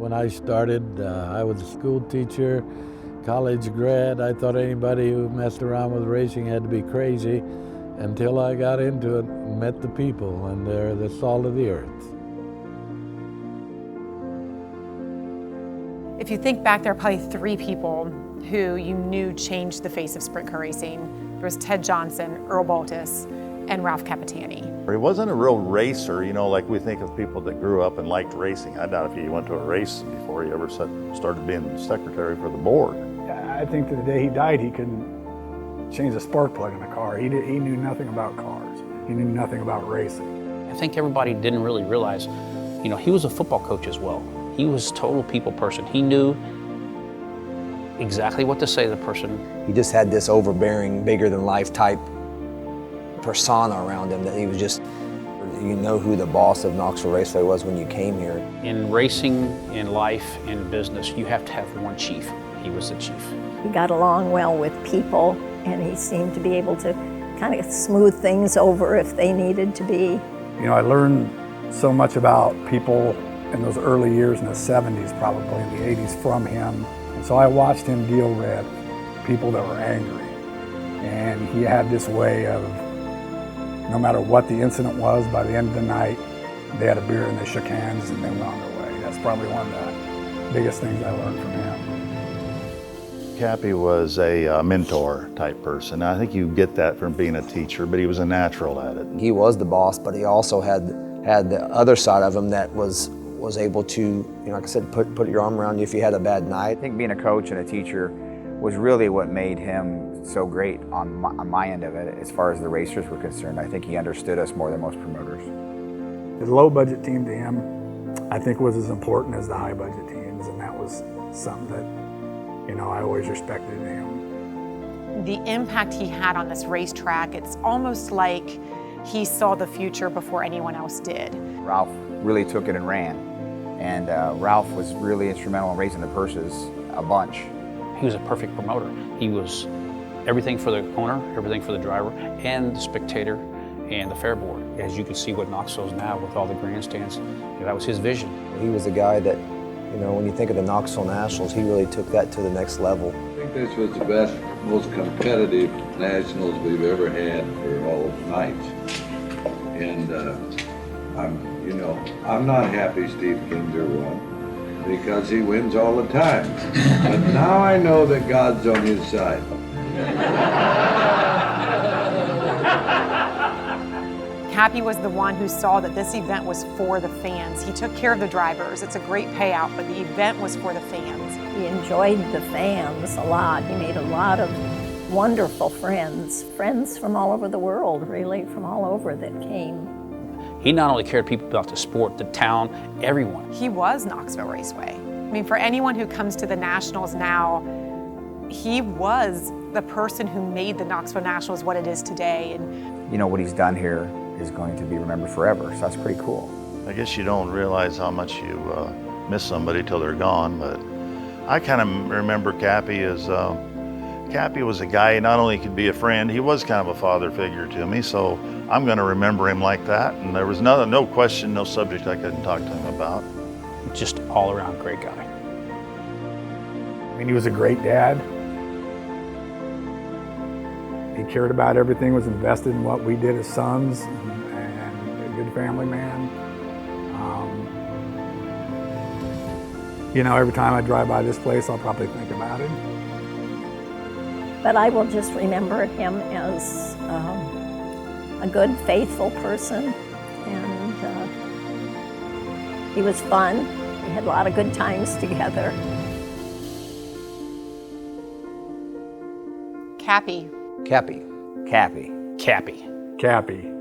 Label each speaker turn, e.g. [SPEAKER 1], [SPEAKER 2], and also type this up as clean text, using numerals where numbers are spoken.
[SPEAKER 1] When I started, I was a school teacher, college grad. I thought anybody who messed around with racing had to be crazy until I got into it and met the people, and they're the salt of the earth.
[SPEAKER 2] If you think back, there are probably three people who you knew changed the face of sprint car racing. There was Ted Johnson, Earl Baltus, and Ralph Capitani.
[SPEAKER 3] He wasn't a real racer, you know, like we think of people that grew up and liked racing. I doubt if he went to a race before he ever started being secretary for the board.
[SPEAKER 4] I think that the day he died, he couldn't change a spark plug in a car. He knew nothing about cars. He knew nothing about racing.
[SPEAKER 5] I think everybody didn't really realize, you know, he was a football coach as well. He was a total people person. He knew exactly what to say to the person.
[SPEAKER 6] He just had this overbearing, bigger than life type persona around him that he was just, you know who the boss of Knoxville Raceway was when you came here.
[SPEAKER 5] In racing, in life, in business, you have to have one chief. He was the chief.
[SPEAKER 7] He got along well with people, and he seemed to be able to kind of smooth things over if they needed to be.
[SPEAKER 4] You know, I learned so much about people in those early years in the 70s, probably in the 80s, from him. And so I watched him deal with people that were angry. And he had this way of, no matter what the incident was, by the end of the night, they had a beer and they shook hands and they went on their way. That's probably one of the biggest things I learned from him.
[SPEAKER 3] Cappy was a mentor type person. I think you get that from being a teacher, but he was a natural at it.
[SPEAKER 6] He was the boss, but he also had the other side of him that was able to, you know, like I said, put your arm around you if you had a bad night.
[SPEAKER 8] I think being a coach and a teacher was really what made him so great on my end of it as far as the racers were concerned. I think he understood us more than most promoters.
[SPEAKER 4] The low budget team to him, I think, was as important as the high budget teams, and that was something that, you know, I always respected in him.
[SPEAKER 2] The impact he had on this racetrack, it's almost like he saw the future before anyone else did.
[SPEAKER 8] Ralph really took it and ran. And Ralph was really instrumental in raising the purses a bunch.
[SPEAKER 5] He was a perfect promoter. He was everything for the owner, everything for the driver, and the spectator, and the fair board. As you can see what Knoxville is now with all the grandstands, you know, that was his vision.
[SPEAKER 6] He was a guy that, you know, when you think of the Knoxville Nationals, he really took that to the next level.
[SPEAKER 9] I think this was the best, most competitive Nationals we've ever had for all nights. And I'm not happy Steve Kinzer won because he wins all the time. But now I know that God's on his side.
[SPEAKER 2] Cappy was the one who saw that this event was for the fans. He took care of the drivers. It's a great payout, but the event was for the fans.
[SPEAKER 7] He enjoyed the fans a lot. He made a lot of wonderful friends from all over the world, really, from all over that came.
[SPEAKER 5] He not only cared people about the sport, the town, everyone.
[SPEAKER 2] He was Knoxville Raceway. I mean, for anyone who comes to the Nationals now, he was the person who made the Knoxville Nationals what it is today. And
[SPEAKER 8] you know, what he's done here is going to be remembered forever, so that's pretty cool.
[SPEAKER 3] I guess you don't realize how much you miss somebody till they're gone, but I kind of remember Cappy as, Cappy was a guy, not only could be a friend, he was kind of a father figure to me, so I'm going to remember him like that. And there was no question, no subject I couldn't talk to him about.
[SPEAKER 5] Just all around great guy.
[SPEAKER 4] I mean, he was a great dad. He cared about everything, was invested in what we did as sons, and a good family man. You know, every time I drive by this place, I'll probably think about him.
[SPEAKER 7] But I will just remember him as a good, faithful person, and he was fun. We had a lot of good times together.
[SPEAKER 2] Cappy.
[SPEAKER 6] Cappy.
[SPEAKER 8] Cappy.
[SPEAKER 5] Cappy.
[SPEAKER 4] Cappy.